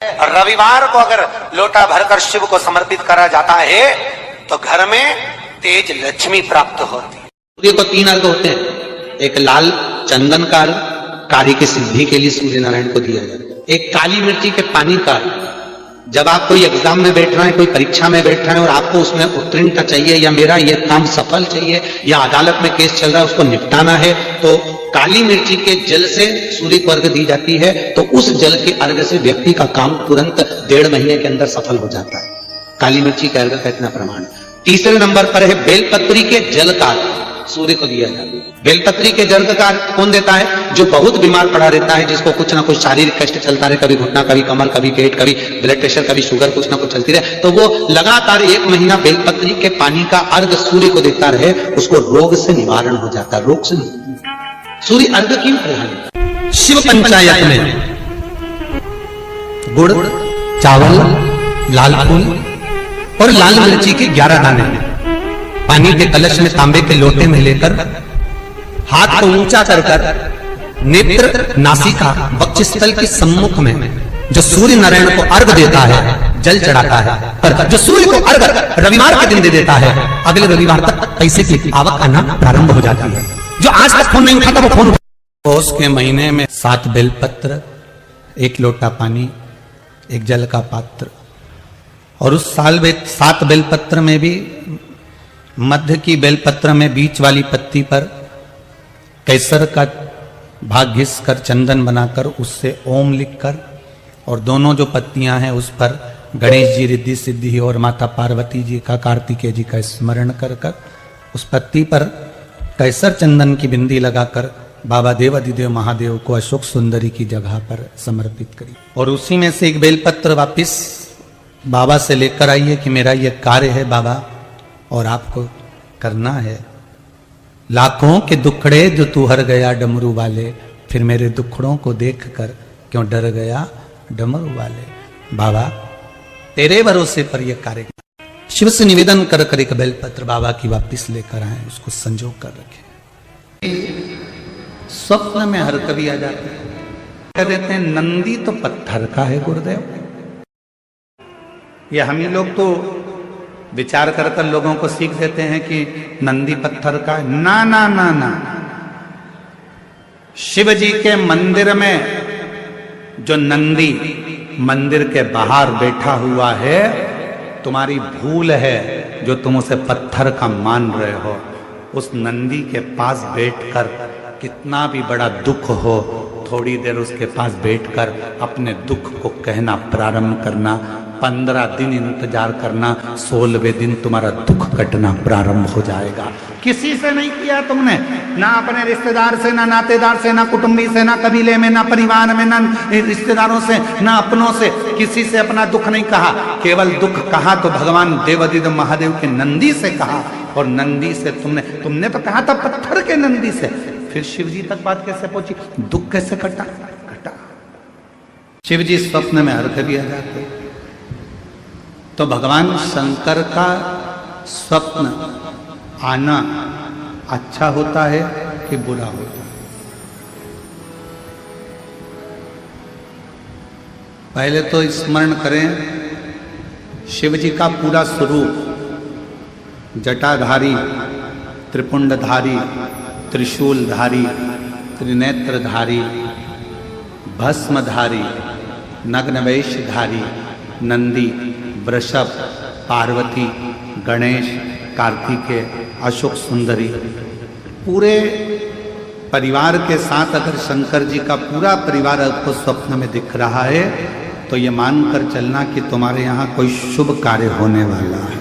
रविवार को अगर लोटा भरकर शिव को समर्पित करा जाता है तो घर में तेज लक्ष्मी प्राप्त होती है। सूर्य को 3 अर्घ होते हैं। एक लाल चंदन का अर्घ कार्य की सिद्धि के लिए सूर्य नारायण को दिया जाता है। एक काली मिर्ची के पानी का, जब आप कोई एग्जाम में बैठ रहे हैं, कोई परीक्षा में बैठ रहे हैं और आपको उसमें उत्तीर्णता चाहिए या मेरा ये काम सफल चाहिए या अदालत में केस चल रहा है उसको निपटाना है, तो काली मिर्ची के जल से सूर्य को अर्घ दी जाती है। तो उस जल के अर्घ से व्यक्ति का काम तुरंत 1.5 महीने के अंदर सफल हो जाता है। काली मिर्ची के अर्घ का इतना प्रमाण। तीसरे नंबर पर है बेलपत्री के जल का सूर्य को दिया जाता है। बेलपत्री के जल का कौन देता है? जो बहुत बीमार पड़ा रहता है, जिसको कुछ ना कुछ शारीरिक कष्ट चलता रहे, कभी घुटना, कभी कमर, कभी पेट, कभी ब्लड प्रेशर, कभी शुगर, कुछ ना कुछ चलती रहे, तो वो लगातार 1 महीना बेलपत्री के पानी का अर्घ सूर्य को देता रहे, उसको रोग से निवारण हो जाता है। रोग से सूर्य अर्घ क्यों प्रधान? शिव पंचायत में गुड़, चावल, लाल फूल और लाल मिर्ची के 11 दाने पानी के कलश में तांबे के लोटे में लेकर हाथ को ऊंचा कर नेत्र, नासिका, वक्षस्थल के सम्मुख में जो सूर्य नारायण को अर्घ देता है, जल चढ़ाता है, पर जो सूर्य को अर्घ रविवार के दिन दे देता है, अगले रविवार तक पैसे की आवक आना प्रारंभ हो जाती है। जो आज तक फोन नहीं उठाता वो फोन। पौष के महीने में 7 बेलपत्र, 1 लोटा पानी, 1 जल का पात्र, और उस साल 7 बेलपत्र में भी मध्य की बेलपत्र में बीच वाली पत्ती पर केसर का भाग घिस कर चंदन बनाकर उससे ओम लिखकर, और दोनों जो पत्तियां हैं उस पर गणेश जी, रिद्धि सिद्धि और माता पार्वती जी का, कार्तिकेय जी का स्मरण कर कर उस पत्ती पर केसर चंदन की बिंदी लगाकर बाबा देवाधिदेव महादेव को अशोक सुंदरी की जगह पर समर्पित करी। और उसी में से 1 बेलपत्र वापिस बाबा से लेकर आइए कि मेरा ये कार्य है बाबा और आपको करना है। लाखों के दुखड़े जो तू हर गया डमरू वाले, फिर मेरे दुखड़ों को देखकर क्यों डर गया डमरू वाले। बाबा तेरे भरोसे पर यह कार्य शिव से निवेदन कर कर 1 बेलपत्र बाबा की वापिस लेकर आए, उसको संजो कर रखे। स्वप्न में हर कवि आ जाते हैं, कह देते हैं नंदी तो पत्थर का है गुरुदेव। ये हम ही लोग तो विचार कर कर लोगों को सीख देते हैं कि नंदी पत्थर का है। ना ना ना ना, शिव जी के मंदिर में जो नंदी मंदिर के बाहर बैठा हुआ है, तुम्हारी भूल है जो तुम उसे पत्थर का मान रहे हो। उस नंदी के पास बैठकर कितना भी बड़ा दुख हो, थोड़ी देर उसके पास बैठकर अपने दुख को कहना प्रारंभ करना। 15 दिन इंतजार करना, 16वें दिन तुम्हारा दुख कटना प्रारंभ हो जाएगा। किसी से नहीं किया तुमने, ना अपने रिश्तेदार से, ना नातेदार से, ना कुटुंबी से, ना कबीले में, ना परिवार में, ना रिश्तेदारों से, ना अपनों से, किसी से अपना दुख नहीं कहा। केवल दुख कहा तो भगवान देवाधिदेव महादेव के नंदी से कहा। और नंदी से तुमने तो कहा था पत्थर के नंदी से, फिर शिव जी तक बात कैसे पहुंची? दुख कैसे कटा? शिव जी स्वप्न में अर्घ दिया जाते। तो भगवान शंकर का स्वप्न आना अच्छा होता है कि बुरा होता है? पहले तो स्मरण करें शिव जी का पूरा स्वरूप, जटाधारी, त्रिपुंडधारी, त्रिशूलधारी, त्रिनेत्रधारी, भस्मधारी, नग्नवेशधारी, नंदी, वृषभ, पार्वती, गणेश, कार्तिकेय, अशोक सुंदरी, पूरे परिवार के साथ अगर शंकर जी का पूरा परिवार आपको स्वप्न में दिख रहा है तो ये मानकर चलना कि तुम्हारे यहाँ कोई शुभ कार्य होने वाला है।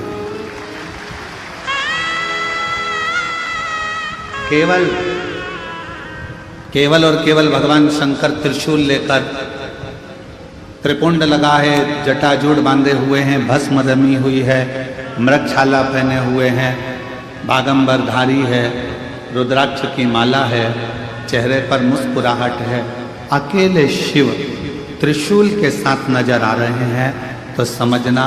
केवल और केवल भगवान शंकर त्रिशूल लेकर, त्रिपुंड लगा है, जटाजूड़ बांधे हुए हैं, भस्म रमी हुई है, मृगछाला पहने हुए हैं, बागंबरधारी है, रुद्राक्ष की माला है, चेहरे पर मुस्कुराहट है, अकेले शिव त्रिशूल के साथ नजर आ रहे हैं, तो समझना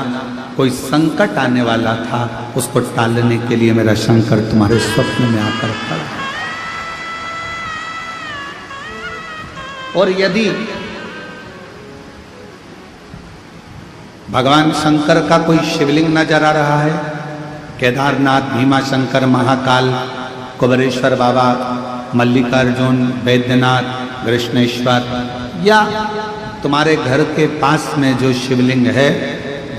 कोई संकट आने वाला था, उसको टालने के लिए मेरा शंकर तुम्हारे स्वप्न में आकर खड़ा। और यदि भगवान शंकर का कोई शिवलिंग नजर आ रहा है? केदारनाथ, भीमाशंकर, महाकाल, कुबेरेश्वर बाबा, मल्लिकार्जुन, बैद्यनाथ, कृष्णेश्वर, या तुम्हारे घर के पास में जो शिवलिंग है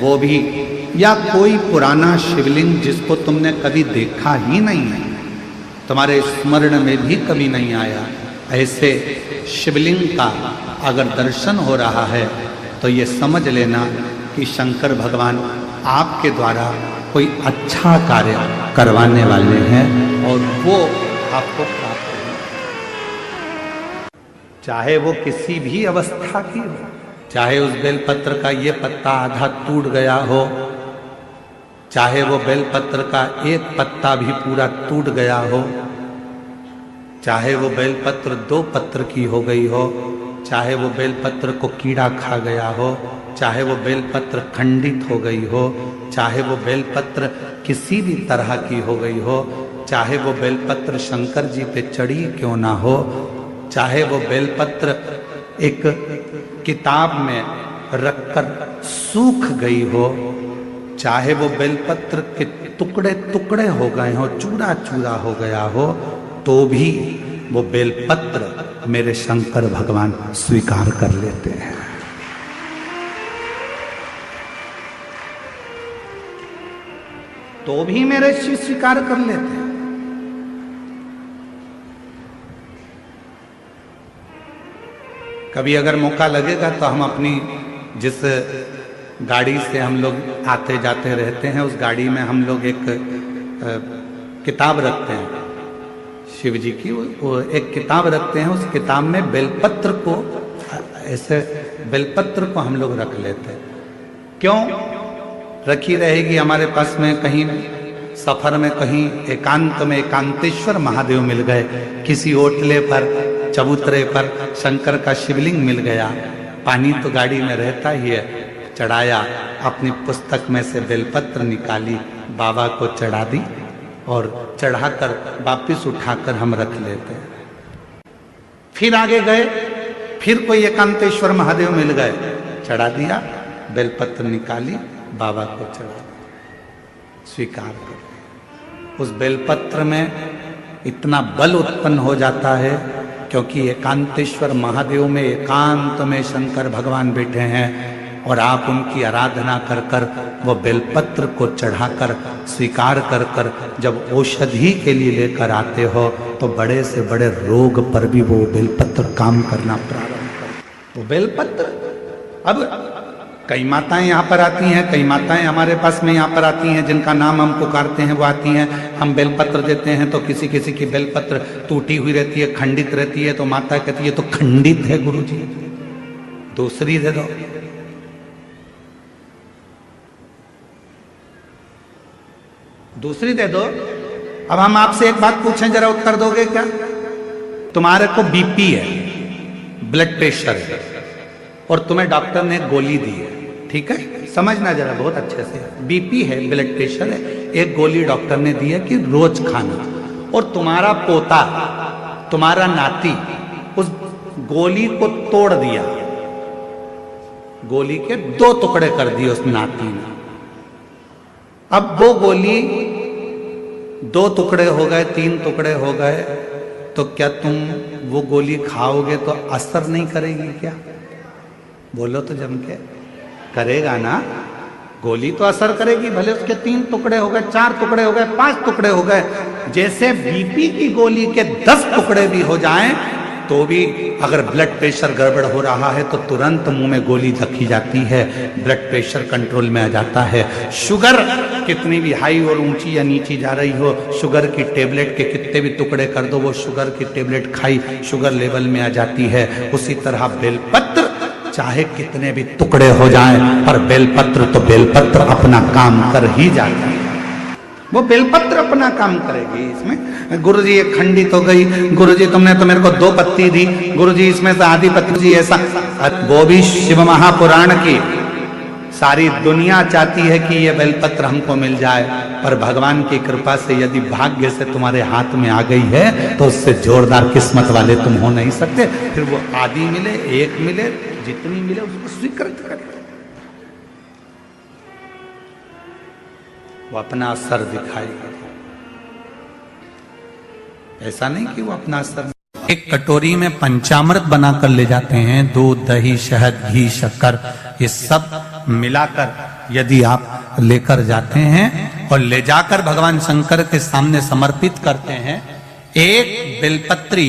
वो भी, या कोई पुराना शिवलिंग जिसको तुमने कभी देखा ही नहीं है, तुम्हारे स्मरण में भी कभी नहीं आया, ऐसे शिवलिंग का अगर दर्शन हो रहा है तो ये समझ लेना कि शंकर भगवान आपके द्वारा कोई अच्छा कार्य करवाने वाले हैं और वो आपको प्राप्त होगा। चाहे वो किसी भी अवस्था की हो, चाहे उस बेलपत्र का ये पत्ता आधा टूट गया हो, चाहे वो बेलपत्र का एक पत्ता भी पूरा टूट गया हो, चाहे वो बेलपत्र 2 पत्र की हो गई हो, चाहे वो बेलपत्र को कीड़ा खा गया हो, चाहे वो बेलपत्र खंडित हो गई हो, चाहे वो बेलपत्र किसी भी तरह की हो गई हो, चाहे वो बेलपत्र शंकर जी पे चढ़ी क्यों ना हो, चाहे वो बेलपत्र एक किताब में रखकर सूख गई हो, चाहे वो बेलपत्र के टुकड़े टुकड़े हो गए हो, चूरा चूरा हो गया हो, तो भी वो बेलपत्र मेरे शंकर भगवान स्वीकार कर लेते हैं। तो भी मेरे शिव स्वीकार कर लेते हैं। कभी अगर मौका लगेगा तो हम अपनी जिस गाड़ी से हम लोग आते जाते रहते हैं, उस गाड़ी में हम लोग एक किताब रखते हैं शिव जी की, वो एक किताब रखते हैं। उस किताब में बेलपत्र को, ऐसे बेलपत्र को हम लोग रख लेते हैं। क्यों रखी रहेगी? हमारे पास में कहीं सफर में कहीं एकांत में एकांतेश्वर महादेव मिल गए, किसी ओटले पर चबूतरे पर शंकर का शिवलिंग मिल गया, पानी तो गाड़ी में रहता ही है, चढ़ाया, अपनी पुस्तक में से बेलपत्र निकाली, बाबा को चढ़ा दी और चढ़ाकर वापिस उठाकर हम रख लेते हैं। फिर आगे गए, फिर कोई एकांतेश्वर महादेव मिल गए, चढ़ा दिया, बेलपत्र निकाली, बाबा को चढ़ा दिया, स्वीकार कर। उस बेलपत्र में इतना बल उत्पन्न हो जाता है क्योंकि एकांतेश्वर महादेव में एकांत में शंकर भगवान बैठे हैं और आप उनकी आराधना कर कर वो बेलपत्र को चढ़ाकर स्वीकार कर कर जब औषधि के लिए लेकर आते हो तो बड़े से बड़े रोग पर भी वो बेलपत्र काम करना प्रारंभ कर। वो बेलपत्र, अब कई माताएं यहाँ पर आती हैं, कई माताएं हमारे पास में यहाँ पर आती हैं जिनका नाम हम पुकारते हैं, वो आती हैं, हम बेलपत्र देते हैं तो किसी किसी की बेलपत्र टूटी हुई रहती है, खंडित रहती है, तो माता कहती है तो खंडित है गुरुजी, दूसरी दे दो। दूसरी दे दो। अब हम आपसे एक बात पूछें, जरा उत्तर दोगे क्या? तुम्हारे को बीपी है, ब्लड प्रेशर है, और तुम्हें डॉक्टर ने गोली दी है, ठीक है, समझना जरा बहुत अच्छे से, बीपी है, ब्लड प्रेशर है, एक गोली डॉक्टर ने दी है कि रोज खाना, और तुम्हारा पोता, तुम्हारा नाती उस गोली को तोड़ दिया, गोली के 2 टुकड़े कर दिए उस नाती ने। अब वो गोली 2 टुकड़े हो गए, 3 टुकड़े हो गए, तो क्या तुम वो गोली खाओगे तो असर नहीं करेगी क्या? बोलो तो जम के, करेगा ना? गोली तो असर करेगी, भले उसके 3 टुकड़े हो गए, 4 टुकड़े हो गए, 5 टुकड़े हो गए। जैसे बीपी की गोली के 10 टुकड़े भी हो जाएं तो भी अगर ब्लड प्रेशर गड़बड़ हो रहा है तो तुरंत मुंह में गोली रखी जाती है, ब्लड प्रेशर कंट्रोल में आ जाता है। शुगर कितनी भी हाई और ऊंची या नीची जा रही हो, शुगर की टेबलेट के कितने भी टुकड़े कर दो, वो शुगर की टेबलेट खाई, शुगर लेवल में आ जाती है। उसी तरह बेलपत्र चाहे कितने भी टुकड़े हो जाएं, पर बेलपत्र तो बेलपत्र अपना काम कर ही जाता है, वो बेलपत्र अपना काम करेगी। इसमें गुरुजी ये खंडित हो गई, गुरुजी तुमने तो मेरे को 2 पत्ती दी, गुरुजी इसमें से आधी पत्ती जी ऐसा, वो भी शिव महापुराण की सारी दुनिया चाहती है कि ये बेलपत्र हमको मिल जाए, पर भगवान की कृपा से यदि भाग्य से तुम्हारे हाथ में आ गई है तो उससे जोरदार किस्मत वाले तुम हो नहीं सकते। फिर वो आधी मिले, 1 मिले, जितनी मिले उसको स्वीकृत करें। वो अपना असर दिखाएगा। ऐसा नहीं कि वो अपना असर। एक कटोरी में पंचामृत बनाकर ले जाते हैं, दूध, दही, शहद, घी, शक्कर, ये सब मिलाकर यदि आप लेकर जाते हैं और ले जाकर भगवान शंकर के सामने समर्पित करते हैं, एक बेलपत्री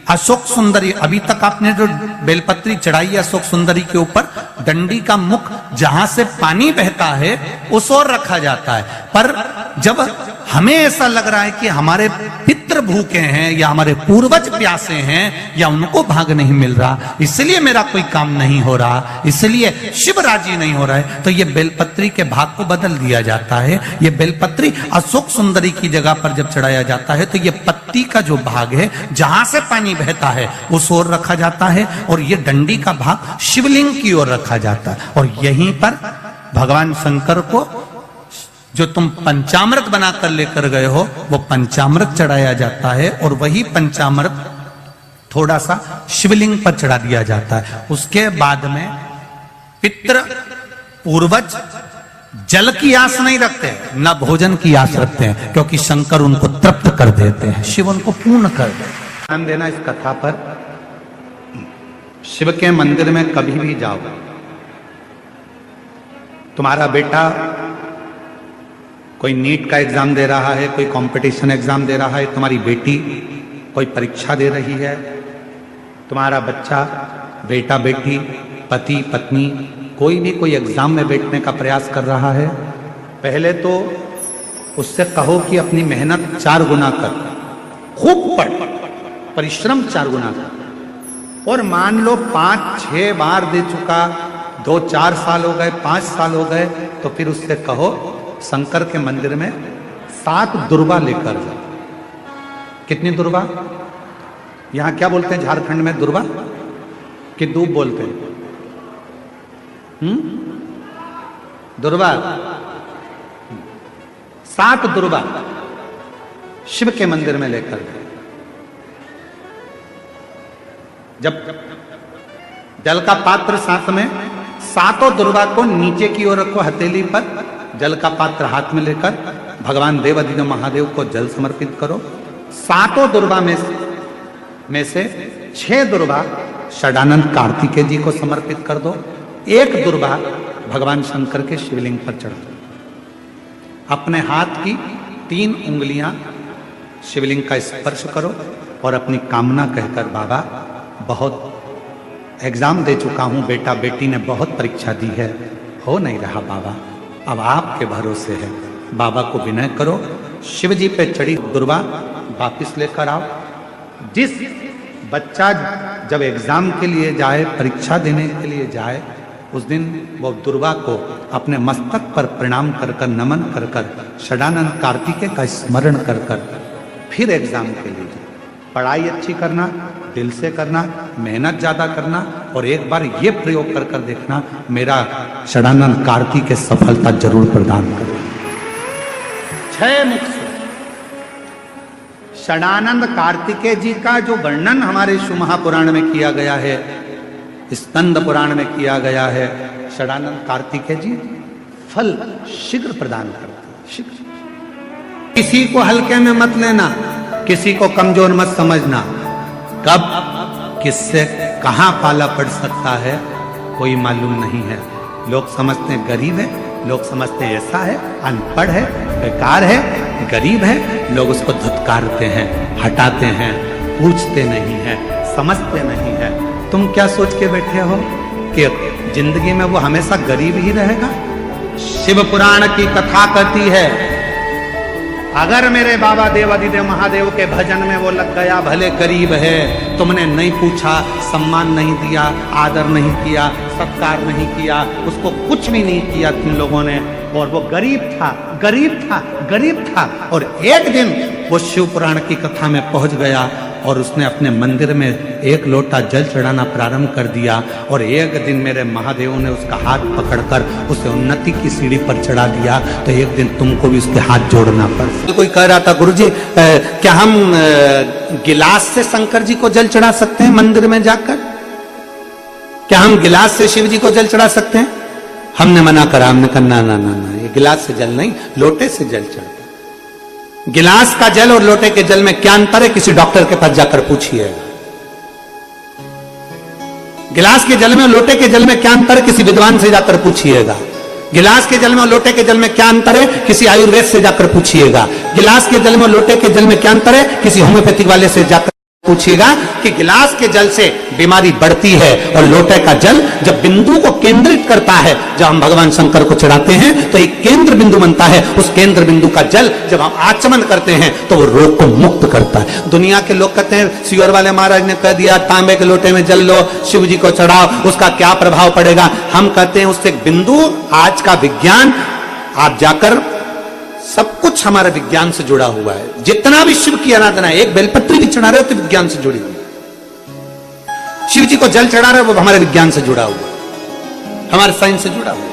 अशोक सुंदरी, अभी तक आपने जो बेलपत्री चढ़ाई है अशोक सुंदरी के ऊपर, डंडी का मुख जहां से पानी बहता है उस ओर रखा जाता है। पर जब हमें ऐसा लग रहा है कि हमारे पितृ भूखे हैं या हमारे पूर्वज प्यासे हैं या उनको भाग नहीं मिल रहा, इसलिए मेरा कोई काम नहीं हो रहा, इसलिए शिव राजी नहीं हो रहा है, तो ये बेलपत्री के भाग को बदल दिया जाता है। ये बेलपत्री अशोक सुंदरी की जगह पर जब चढ़ाया जाता है तो ये पत्ती का जो भाग है जहां से पानी बहता है उस ओर रखा जाता है, और ये डंडी का भाग शिवलिंग की ओर रखा जाता है। और यहीं पर भगवान शंकर को जो तुम पंचामृत बनाकर लेकर गए हो वो पंचामृत चढ़ाया जाता है, और वही पंचामृत थोड़ा सा शिवलिंग पर चढ़ा दिया जाता है। उसके बाद में पितृ पूर्वज जल की आस नहीं रखते, न भोजन की आस रखते हैं, क्योंकि शंकर उनको तृप्त कर देते हैं, शिव उनको पूर्ण कर देते हैं। ध्यान देना इस कथा पर। शिव के मंदिर में कभी भी जाओ, तुम्हारा बेटा कोई नीट का एग्जाम दे रहा है, कोई कंपटीशन एग्जाम दे रहा है, तुम्हारी बेटी कोई परीक्षा दे रही है, तुम्हारा बच्चा, बेटा बेटी, पति पत्नी कोई भी कोई एग्जाम में बैठने का प्रयास कर रहा है, पहले तो उससे कहो कि अपनी मेहनत 4 गुना कर, खूब पढ़, परिश्रम 4 गुना कर। और मान लो 5-6 बार दे चुका, 2-4 साल हो गए, 5 साल हो गए, तो फिर उससे कहो शंकर के मंदिर में 7 दुर्वा लेकर जाओ। कितनी दुर्वा? यहां क्या बोलते हैं झारखंड में? दुर्वा कि दूब बोलते हैं? दुर्वा। 7 दुर्वा शिव के मंदिर में लेकर गए। जब जल का पात्र साथ में, 7 दुर्वा को नीचे की ओर रखो हथेली पर, जल का पात्र हाथ में लेकर भगवान देवाधिदेव महादेव को जल समर्पित करो। 7 दुर्वा में से 6 दुर्वा षडानंद कार्तिकेय जी को समर्पित कर दो, 1 दुर्वा भगवान शंकर के शिवलिंग पर चढ़ दो। अपने हाथ की 3 उंगलियां शिवलिंग का स्पर्श करो और अपनी कामना कहकर, बाबा बहुत एग्जाम दे चुका हूं, बेटा बेटी ने बहुत परीक्षा दी है, हो नहीं रहा बाबा, अब आपके भरोसे है। बाबा को विनय करो, शिव जी पे चढ़ी दुर्वा वापिस लेकर आओ। जिस बच्चा जब एग्जाम के लिए जाए, परीक्षा देने के लिए जाए, उस दिन वो दुर्वा को अपने मस्तक पर प्रणाम कर कर, नमन कर कर, षडानंद कार्तिकेय का स्मरण कर कर फिर एग्जाम के लिए जाए। पढ़ाई अच्छी करना, दिल से करना, मेहनत ज्यादा करना, और एक बार ये प्रयोग कर कर देखना, मेरा षडानंद कार्तिकेय सफलता जरूर प्रदान करे। 6 मुख से षडानंद कार्तिकेय जी का जो वर्णन हमारे शिव महापुराण में किया गया है, स्कंद पुराण में किया गया है, षडानंद कार्तिकेय जी फल शीघ्र प्रदान करते हैं, शीघ्र। किसी को हल्के में मत लेना, किसी को कमजोर मत समझना। कब किससे कहां पाला पड़ सकता है कोई मालूम नहीं है। लोग समझते हैं गरीब है, लोग समझते हैं ऐसा है, अनपढ़ है, बेकार है, गरीब है, लोग उसको धुतकारते हैं, हटाते हैं, पूछते नहीं है, समझते नहीं है। तुम क्या सोच के बैठे हो कि जिंदगी में वो हमेशा गरीब ही रहेगा? शिव पुराण की कथा कहती है, अगर मेरे बाबा देवाधिदेव महादेव के भजन में वो लग गया, भले गरीब है, तुमने नहीं पूछा, सम्मान नहीं दिया, आदर नहीं किया, सत्कार नहीं किया, उसको कुछ भी नहीं किया तुम लोगों ने, और वो गरीब था, गरीब था, गरीब था, और एक दिन वो शिव पुराण की कथा में पहुंच गया और उसने अपने मंदिर में 1 लोटा जल चढ़ाना प्रारंभ कर दिया, और एक दिन मेरे महादेव ने उसका हाथ पकड़कर उसे उन्नति की सीढ़ी पर चढ़ा दिया, तो एक दिन तुमको भी उसके हाथ जोड़ना पड़। तो कोई कह रहा था, गुरुजी क्या हम गिलास से शंकर जी को जल चढ़ा सकते हैं मंदिर में जाकर? क्या हम गिलास से शिव जी को जल चढ़ा सकते हैं? हमने मना करा, हमने कहा ना ना ना ना, ये गिलास से जल नहीं, लोटे से जल चढ़ता। गिलास का जल और लोटे के जल में क्या अंतर है, किसी डॉक्टर के पास जाकर पूछिए। गिलास के जल में और लोटे के जल में क्या अंतर है, किसी विद्वान से जाकर पूछिएगा। गिलास के जल में और लोटे के जल में क्या अंतर है, किसी आयुर्वेद से जाकर पूछिएगा। गिलास के जल में और लोटे के जल में क्या अंतर है, किसी होम्योपैथिक वाले से जाकर पूछिएगा कि गिलास के जल से बीमारी बढ़ती है और लोटे का जल जब बिंदु को केंद्रित करता है, जब हम भगवान शंकर को चढ़ाते हैं तो एक केंद्र बिंदु बनता है। उस केंद्र बिंदु का जल जब हम आचमन करते हैं तो वो रोग को मुक्त करता है। दुनिया के लोग कहते हैं सियोर वाले महाराज ने कह दिया तांबे के लोटे में जल लो, शिव जी को चढ़ाओ, उसका क्या प्रभाव पड़ेगा। हम कहते हैं उससे एक बिंदु, आज का विज्ञान, आप जाकर सब कुछ हमारे विज्ञान से जुड़ा हुआ है। जितना भी शिव की आराधना है, एक बेलपत्री भी चढ़ा रहे हो तो विज्ञान से जुड़ी हुई है। शिव जी को जल चढ़ा रहे हो वो हमारे विज्ञान से जुड़ा हुआ है, हमारे साइंस से जुड़ा हुआ है।